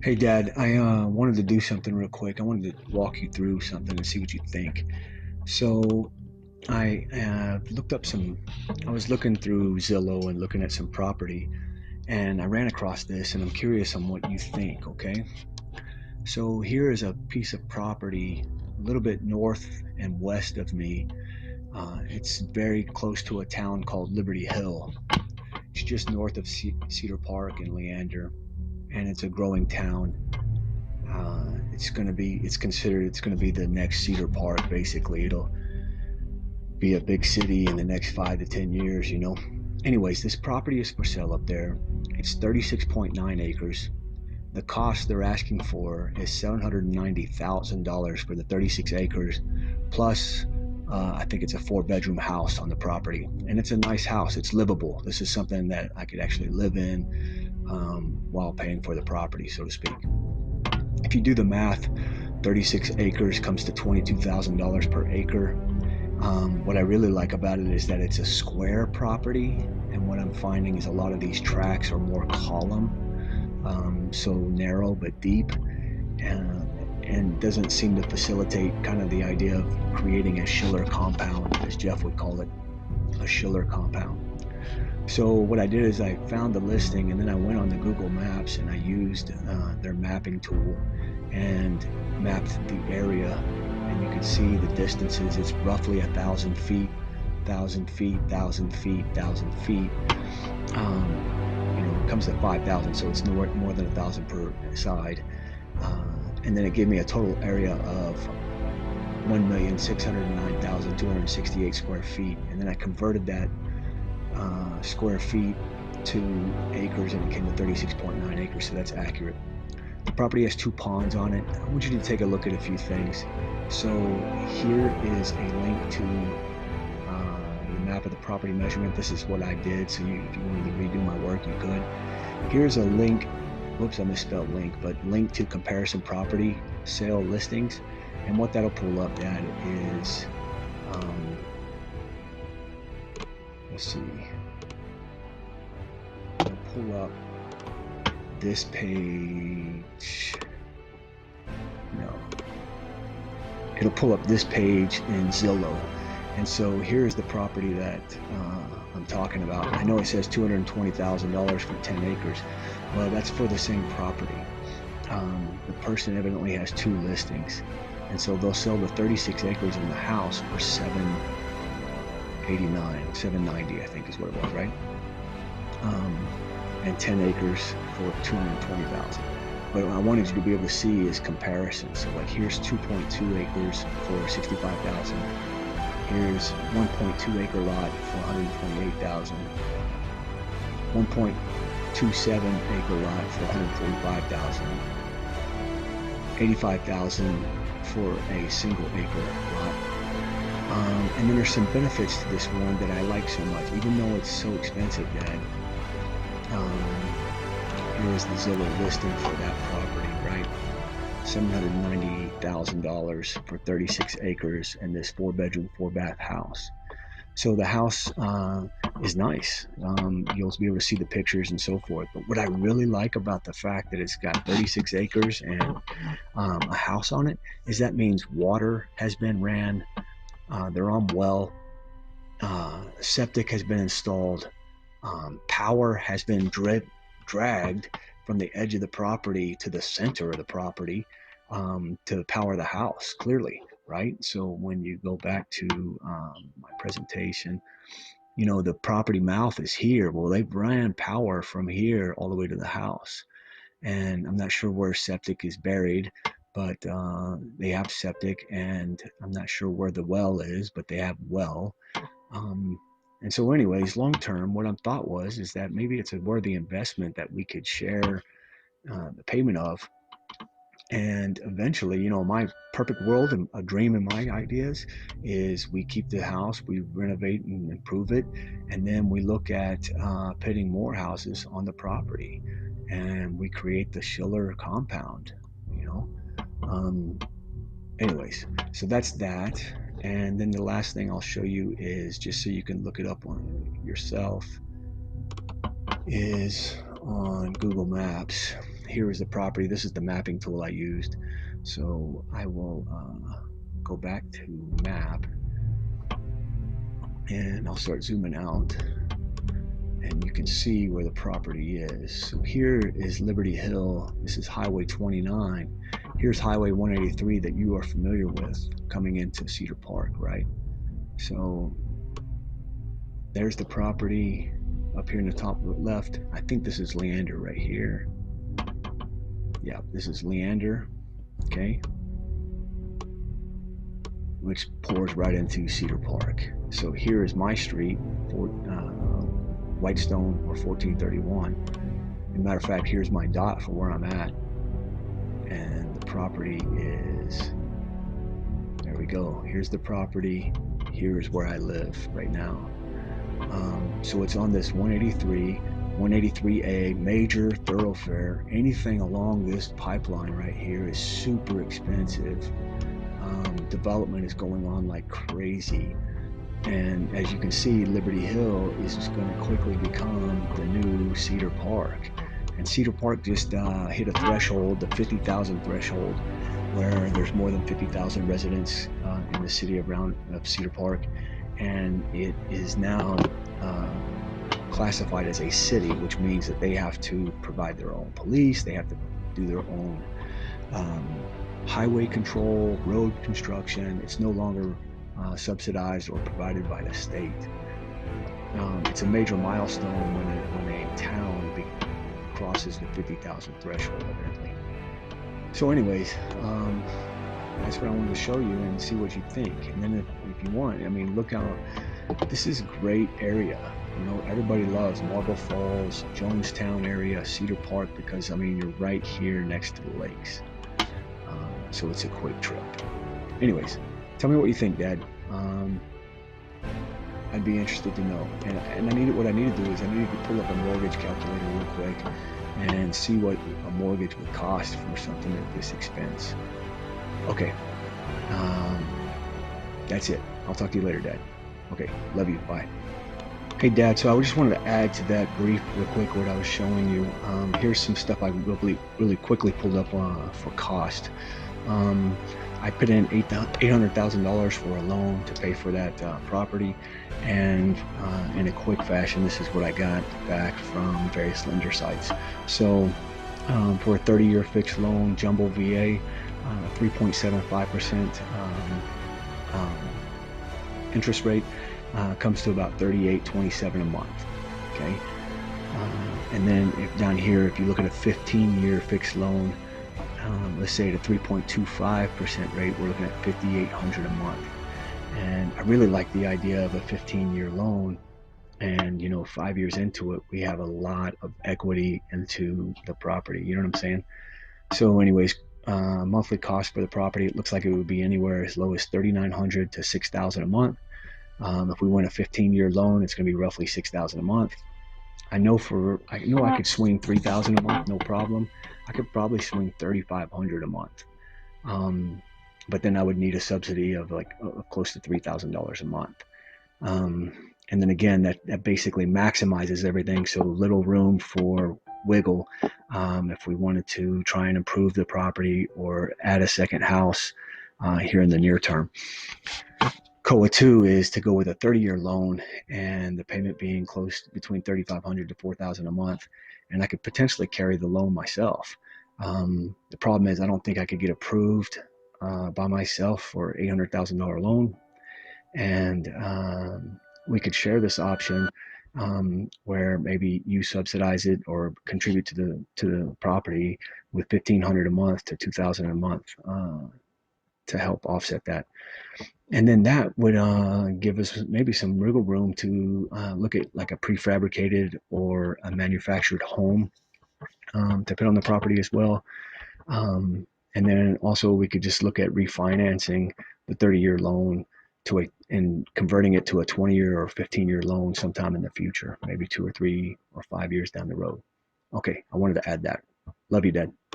Hey Dad, I wanted to do something real quick. I wanted to walk you through something and see what you think. So I looked up some. I was looking through Zillow and looking at some property, and I ran across this, and I'm curious on what you think. Okay, so here is a piece of property a little bit north and west of me. It's very close to a town called Liberty Hill. It's just north of Cedar Park and Leander, and it's a growing town. It's considered it's going to be the next Cedar Park. Basically, it'll be a big city in the next 5 to 10 years. Anyways, this property is for sale up there. It's 36.9 acres. The cost they're asking for is $790,000 for the 36 acres, plus I think it's a four-bedroom house on the property, and it's a nice house. It's livable. This is something that I could actually live in while paying for the property, so to speak. If you do the math, 36 acres comes to $22,000 per acre. What I really like about it is that it's a square property, and what I'm finding is a lot of these tracks are more column, so narrow but deep, and doesn't seem to facilitate kind of the idea of creating a Schiller compound, as Jeff would call it, a Schiller compound. So what I did is I found the listing, and then I went on the Google Maps and I used their mapping tool and mapped the area, and you can see the distances. It's roughly 1,000 feet, 1,000 feet, 1,000 feet, 1,000 feet. It comes to 5,000, so it's more than 1,000 per side. And then it gave me a total area of 1,609,268 square feet, and then I converted that square feet to acres, and it came to 36.9 acres, so that's accurate. The property has two ponds on it. I want you to take a look at a few things. So here is a link to the map of the property measurement. This is what I did, so if you wanted to redo my work, you could. Here's a link. Whoops, I misspelled link, but link to comparison property sale listings. And what that'll pull up, Dad, is, let's see, it'll pull up this page. No, it'll pull up this page in Zillow. And so here's the property that I'm talking about. I know it says $220,000 for 10 acres. Well, that's for the same property. The person evidently has two listings, and so they'll sell the 36 acres in the house for $790, I think is what it was, right? And 10 acres for $220,000. But what I wanted you to be able to see is comparison. So like here's 2.2 acres for $65,000. Here's 1.2 acre lot for $128,000. 1.27 acre lot for $145,000. $85,000 for a single acre lot. And then there's some benefits to this one that I like so much, even though it's so expensive, Dad. Here's the Zillow listing for that property, right? $790,000 for 36 acres and this 4-bedroom, 4-bath house. So the house is nice. You'll be able to see the pictures and so forth. But what I really like about the fact that it's got 36 acres and a house on it is that means water has been ran. They're on well. Septic has been installed. Power has been dragged from the edge of the property to the center of the property to power the house, clearly, right? So when you go back to my presentation, the property mouth is here. Well, they've ran power from here all the way to the house. And I'm not sure where septic is buried, but they have septic, and I'm not sure where the well is, but they have well. And so anyways, long term, what I thought is that maybe it's a worthy investment that we could share the payment of. And eventually, my perfect world and a dream in my ideas is we keep the house, we renovate and improve it, and then we look at putting more houses on the property, and we create the Schiller compound, you know. Anyways, so that's that. And then the last thing I'll show you is, just so you can look it up on yourself, is on Google Maps. Here is the property. This is the mapping tool I used. So I will go back to map, and I'll start zooming out, and you can see where the property is. So here is Liberty Hill. This is Highway 29. Here's Highway 183 that you are familiar with coming into Cedar Park, right? So there's the property up here in the top left. I think this is Leander right here. Yeah, this is Leander, okay, which pours right into Cedar Park. So here is my street, for Whitestone or 1431. As a matter of fact, here's my dot for where I'm at, and the property is, there we go. Here's the property. Here's where I live right now. So it's on this 183, 183A major thoroughfare. Anything along this pipeline right here is super expensive. Development is going on like crazy. And as you can see, Liberty Hill is just going to quickly become the new Cedar Park. And Cedar Park just hit a threshold, the 50,000 threshold, where there's more than 50,000 residents in the city of Cedar Park. And it is now classified as a city, which means that they have to provide their own police, they have to do their own highway control, road construction. It's no longer subsidized or provided by the state. It's a major milestone when a town crosses the 50,000 threshold, evidently. So anyways, that's what I wanted to show you and see what you think. And then if you want, I mean, look how, this is a great area. You know, everybody loves Marble Falls, Jonestown area, Cedar Park, because I mean, you're right here next to the lakes. So it's a quick trip. Anyways, tell me what you think, Dad. I'd be interested to know. And what I need to do is I need to pull up a mortgage calculator real quick and see what a mortgage would cost for something at this expense. Okay, that's it. I'll talk to you later, Dad. Okay, love you, bye. Hey, Dad, so I just wanted to add to that brief real quick what I was showing you. Here's some stuff I really quickly pulled up for cost. I put in $800,000 for a loan to pay for that property, and in a quick fashion, this is what I got back from various lender sites. So for a 30-year fixed loan, jumbo VA, 3.75% interest rate, comes to about $38.27 a month. Okay, and then down here, if you look at a 15-year fixed loan, let's say at a 3.25% rate, we're looking at $5,800 a month. And I really like the idea of a 15-year loan. And, you know, 5 years into it, we have a lot of equity into the property. You know what I'm saying? So anyways, monthly cost for the property, it looks like it would be anywhere as low as $3,900 to $6,000 a month. If we went a 15-year loan, it's going to be roughly $6,000 a month. I know I could swing $3,000 a month, no problem. I could probably swing $3,500 a month. But then I would need a subsidy of close to $3,000 a month. And then again, that basically maximizes everything. So little room for wiggle if we wanted to try and improve the property or add a second house here in the near term. COA 2 is to go with a 30-year loan and the payment being close between $3,500 to $4,000 a month. And I could potentially carry the loan myself. The problem is I don't think I could get approved by myself for $800,000 loan. And we could share this option where maybe you subsidize it or contribute to the property with $1,500 a month to $2,000 a month to help offset that. And then that would give us maybe some wiggle room to look at like a prefabricated or a manufactured home to put on the property as well. And then also we could just look at refinancing the 30-year loan and converting it to a 20-year or 15-year loan sometime in the future, maybe 2 or 3 or 5 years down the road. Okay, I wanted to add that. Love you, Dad.